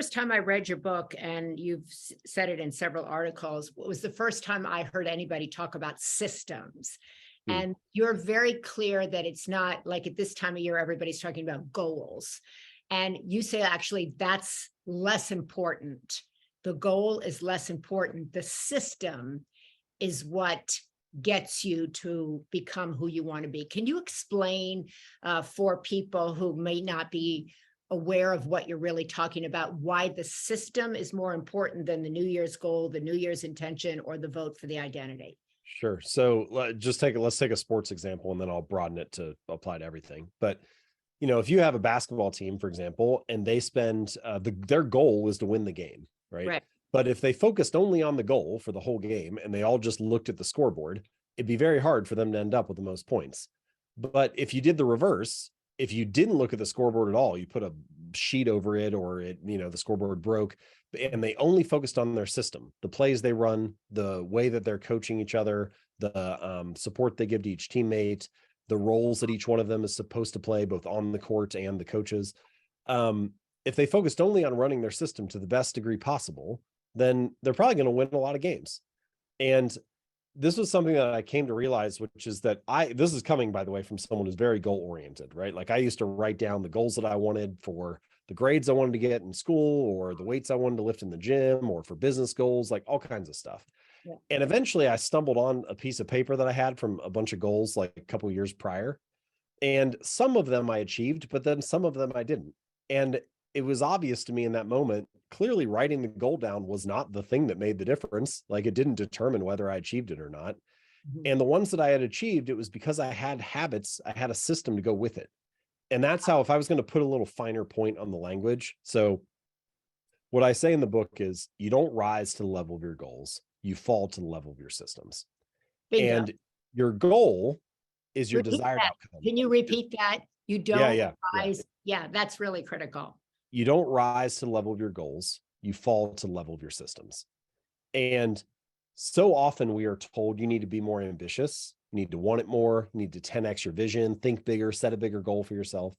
first time I read your book, and you've said it in several articles, it was the first time I heard anybody talk about systems. Hmm. And you're very clear that it's not like at this time of year, everybody's talking about goals. And you say actually that's less important. The goal is less important. The system is what gets you to become who you want to be. Can you explain for people who may not be aware of what you're really talking about, why the system is more important than the New Year's goal, the New Year's intention, or the vote for the identity? Sure. So let's take a sports example and then I'll broaden it to apply to everything. But if you have a basketball team, for example, and they spend their goal is to win the game, right? Right. But if they focused only on the goal for the whole game and they all just looked at the scoreboard, it'd be very hard for them to end up with the most points. But if you did the reverse, if you didn't look at the scoreboard at all, you put a sheet over it, or the scoreboard broke, and they only focused on their system, the plays they run, the way that they're coaching each other, the support they give to each teammate, the roles that each one of them is supposed to play, both on the court and the coaches. If they focused only on running their system to the best degree possible, then they're probably going to win a lot of games. And this was something that I came to realize, which is that this is coming, by the way, from someone who's very goal oriented, right? Like I used to write down the goals that I wanted for the grades I wanted to get in school, or the weights I wanted to lift in the gym, or for business goals, like all kinds of stuff. Yeah. And eventually I stumbled on a piece of paper that I had from a bunch of goals like a couple of years prior. And some of them I achieved, but then some of them I didn't. And it was obvious to me in that moment, clearly writing the goal down was not the thing that made the difference. Like it didn't determine whether I achieved it or not. Mhm. And the ones that I had achieved, it was because I had habits, I had a system to go with it. And that's how, if I was going to put a little finer point on the language. So what I say in the book is you don't rise to the level of your goals, you fall to the level of your systems. Bingo. And your goal is your Repeat desired that. outcome. Can you repeat that? You Yeah, don't yeah, yeah. rise. Yeah, that's really critical. You don't rise to the level of your goals, you fall to the level of your systems. And so often we are told you need to be more ambitious, you need to want it more, you need to 10x your vision, think bigger, set a bigger goal for yourself.